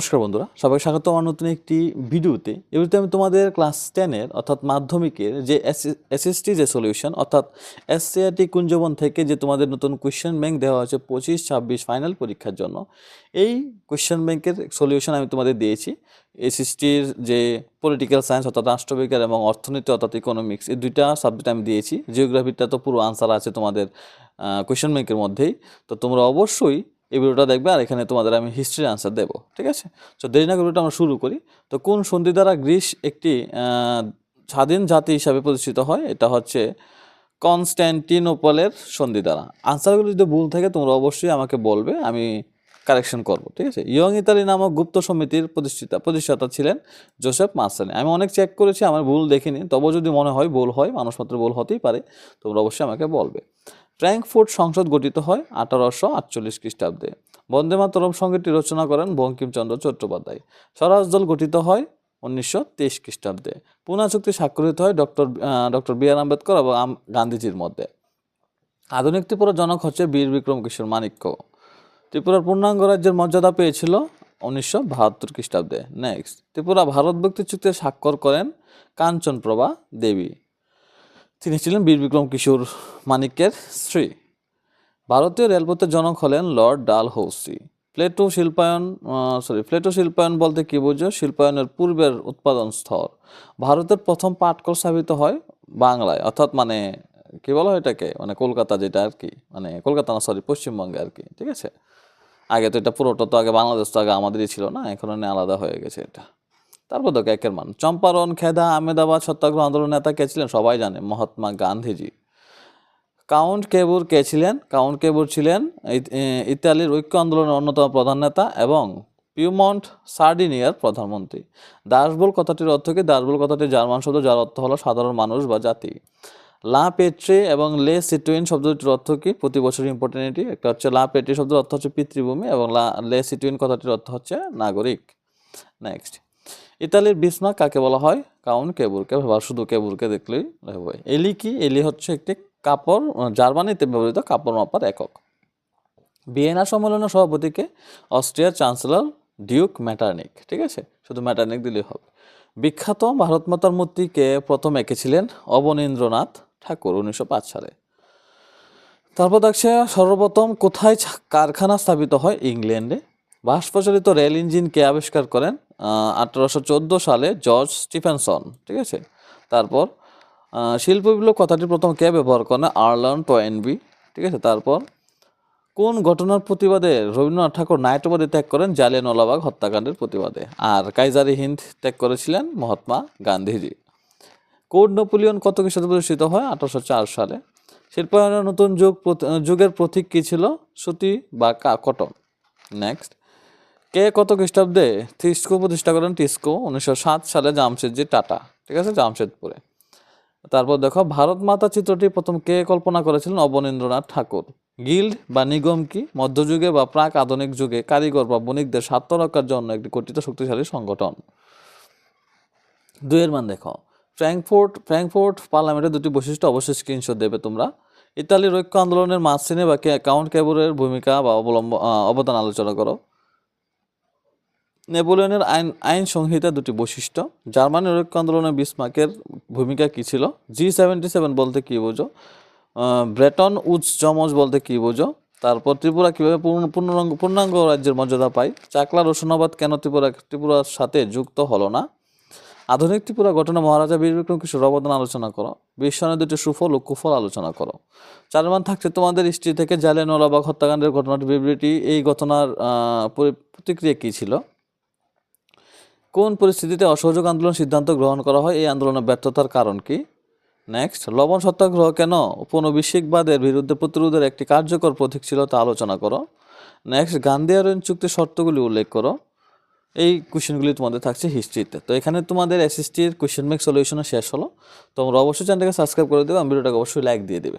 নমস্কার বন্ধুরা, সবাইকে স্বাগত আমার নতুন একটি ভিডিওতে। এবারে আমি তোমাদের ক্লাস 10-এর অর্থাৎ মাধ্যমিকের যে এসএসটি যে সলিউশন অর্থাৎ এসসিআরটি কুঞ্জবন থেকে যে তোমাদের নতুন কোয়েশ্চেন ব্যাংক দেওয়া হয়েছে 25-26 ফাইনাল পরীক্ষার জন্য, এই কোয়েশ্চেন ব্যাংকের সলিউশন আমি তোমাদের দিয়েছি। এসএসটির যে পলিটিক্যাল সায়েন্স অর্থাৎ রাষ্ট্রবিজ্ঞান এবং অর্থনীতি অর্থাৎ ইকোনমিক্স, এই দুইটা সাবজেক্ট আমি দিয়েছি। জিওগ্রাফিটা তো পুরো আনসার আছে তোমাদের কোয়েশ্চেন ব্যাংকের মধ্যেই। তো তোমরা অবশ্যই এই ভিডিওটা দেখবে, আর এখানে তোমাদের আমি হিস্ট্রির আনসার দেবো, ঠিক আছে? তো দেরি না করে ভিডিওটা আমরা শুরু করি। তো কোন সন্ধি দ্বারা গ্রিস একটি স্বাধীন জাতি হিসাবে প্রতিষ্ঠিত হয়? এটা হচ্ছে কনস্ট্যান্টিনোপলের সন্ধি দ্বারা। আনসারগুলো যদি ভুল থাকে তোমরা অবশ্যই আমাকে বলবে, আমি কারেকশন করব, ঠিক আছে? ইয়ং ইতালি নামক গুপ্ত সমিতির প্রতিষ্ঠাতা ছিলেন জোসেফ মার্সেলি। আমি অনেক চেক করেছি, আমার ভুল দেখিনি, তবুও যদি মনে হয় ভুল হয়, মানুষ মাত্র ভুল হতেই পারে, তোমরা অবশ্যই আমাকে বলবে। ফ্র্যাঙ্কফুর্ট সংসদ গঠিত হয় 1848 খ্রিস্টাব্দে। বন্দে মাতরম সঙ্গীতটি রচনা করেন বঙ্কিমচন্দ্র চট্টোপাধ্যায়। স্বরাজ দল গঠিত হয় 1923 খ্রিস্টাব্দে। পুনা চুক্তি স্বাক্ষরিত হয় ডক্টর বি আর আম্বেদকর এবং গান্ধীজির মধ্যে। আধুনিক ত্রিপুরার জনক হচ্ছে বীর বিক্রম কিশোর মাণিক্য। ত্রিপুরার পূর্ণাঙ্গ রাজ্যের মর্যাদা পেয়েছিল 1972 খ্রিস্টাব্দে। নেক্সট, ত্রিপুরা ভারত ব্যক্তি চুক্তি স্বাক্ষর করেন কাঞ্চনপ্রভা দেবী। তিনি ছিলেন বীর বিক্রম কিশোর মাণিক্যের স্ত্রী। ভারতীয় রেলপথের জনক হলেন লর্ড ডালহৌসি। প্লেটো শিল্পায়ন বলতে কি বোঝো? শিল্পায়নের পূর্বের উৎপাদন স্তর। ভারতের প্রথম পাটকল স্থাপিত হয় বাংলায়, অর্থাৎ মানে কি বলা হয় এটাকে, মানে কলকাতা, যেটা আর কি, মানে কলকাতা না, সরি, পশ্চিমবঙ্গে আর কি, ঠিক আছে? আগে তো এটা পুরোটা তো আগে বাংলাদেশ তো আগে আমাদেরই ছিল না, এখন আলাদা হয়ে গেছে এটা। তারপর দেখো একের মান। চম্পারণ, খেদা, আহমেদাবাদ সত্যাগ্রহ আন্দোলন নেতা কে ছিলেন? সবাই জানে, মহাত্মা গান্ধীজি। কাউন্ট কেবুর কে ছিলেন? কাউন্ট কেবুর ছিলেন ইতালির ঐক্য আন্দোলনের অন্যতম প্রধান নেতা এবং পিউমন্ট সার্ডিনিয়ার প্রধানমন্ত্রী। দাসবোল কথাটির অর্থ কি? দাসবোল কথাটি জার্মান শব্দ, যার অর্থ হলো সাধারণ মানুষ বা জাতি। লা পেট্রে এবং লে সিটুইন শব্দটির অর্থ কি? প্রতি বছর ইম্পর্টেন্ট। একটা হচ্ছে লা পেট্রে শব্দের অর্থ হচ্ছে পিতৃভূমি এবং লে সিটুইন কথাটির অর্থ হচ্ছে নাগরিক। নেক্সট, ইতালির বিসমার্ক কাকে বলা হয়? কাউন্ট কেবুরকে, বা শুধু কেবুরকে দেখলেই হবে। এলি কি? এলি হচ্ছে একটি কাপড়, জার্মানিতে ব্যবহৃত কাপড় মাপার একক। ভিয়েনা সম্মেলনের সভাপতিকে? অস্ট্রিয়ার চ্যান্সেলর ডিউক ম্যাটারনিক, ঠিক আছে? শুধু ম্যাটারনিক দিলেই হবে। বিখ্যাত ভারত মাতার মূর্তিকে প্রথম এঁকেছিলেন অবনীন্দ্রনাথ ঠাকুর 1905 সালে। তারপর দেখছে সর্বপ্রথম কোথায় কারখানা স্থাপিত হয়? ইংল্যান্ডে। বাষ্পচালিত রেল ইঞ্জিন কে আবিষ্কার করেন? 1814 সালে জর্জ স্টিফেনসন, ঠিক আছে? তারপর শিল্প বিপ্লব কথাটি প্রথম কে ব্যবহার করেন? আর্লার্ন টয়েনবি, ঠিক আছে? তারপর কোন ঘটনার প্রতিবাদে রবীন্দ্রনাথ ঠাকুর নাইট উপাধি ত্যাগ করেন? জালিয়ানওয়ালাবাগ হত্যাকাণ্ডের প্রতিবাদে। আর কাইজারি হিন্দ ত্যাগ করেছিলেন মহাত্মা গান্ধীজি। কোড নেপোলিয়ন কত খ্রিস্টাব্দে প্রতিষ্ঠিত হয়? 1804 সালে। শিল্পায়নের নতুন যুগের প্রতীক কী ছিল? সুতি বা কটন। নেক্সট, কে কত খ্রিস্টাব্দে টিস্কো প্রতিষ্ঠা করেন? টিস্কো 1907 সালে জামশেদজি টাটা, ঠিক আছে? জামশেদপুরে। তারপর দেখো ভারত মাতা চিত্রটি প্রথম কে কল্পনা করেছিলেন? অবনীন্দ্রনাথ ঠাকুর। গিল্ড বা নিগম কি? মধ্যযুগে বা প্রাক আধুনিক যুগে কারিগর বা বণিকদের স্বার্থ রক্ষার জন্য একটি গঠিত শক্তিশালী সংগঠন। দুইয়ের মান দেখো। ফ্র্যাঙ্কফুর্ট পার্লামেন্টের দুটি বৈশিষ্ট্য অবশ্যই স্ক্রিনশট দেবে তোমরা। ইতালির ঐক্য আন্দোলনের মাঝখানে বা কাউন্ট কেবুরের ভূমিকা বা অবদান আলোচনা করো। নেপোলিয়নের আইন সংহিতা দুটি বৈশিষ্ট্য। জার্মানির ঐক্য আন্দোলনের বিসমার্কের ভূমিকা কী ছিল? G77 বলতে কী বোঝো? ব্রেটন উডস জমজ বলতে কী বোঝো? তারপর ত্রিপুরা কীভাবে পূর্ণাঙ্গ রাজ্যের মর্যাদা পায়? চাকলা রসুনাবাদ কেন ত্রিপুরার সাথে যুক্ত হলো না? আধুনিক ত্রিপুরা গঠনে মহারাজা বীর বিক্রম কিশোর অবদান আলোচনা করো। বিশ্বায়নের দুটি সুফল ও কুফল আলোচনা করো। চার মান থাকছে তোমাদের হিস্ট্রি থেকে জালিয়ানওয়ালাবাগ হত্যাকাণ্ডের ঘটনাটি বিবৃতি। এই ঘটনার প্রতিক্রিয়া কী ছিল? কোন পরিস্থিতিতে অসহযোগ আন্দোলন সিদ্ধান্ত গ্রহণ করা হয়? এই আন্দোলনের ব্যর্থতার কারণ কি? নেক্সট, লবণ সত্যাগ্রহ কেন উপনিবেশিকবাদের বিরুদ্ধে প্রতিরোধের একটি কার্যকর প্রতীক ছিল তা আলোচনা করো। নেক্সট, গান্ধী আরোহণ চুক্তির শর্তগুলি উল্লেখ করো। এই কোয়েশ্চেনগুলি তোমাদের থাকছে হিস্ট্রিতে। তো এখানে তোমাদের এসএসটির কোয়েশ্চেন ব্যাংক সলিউশন শেষ হলো। তোমরা অবশ্যই চ্যানেলটাকে সাবস্ক্রাইব করে দেবে, ভিডিওটাকে অবশ্যই লাইক দিয়ে দেবে।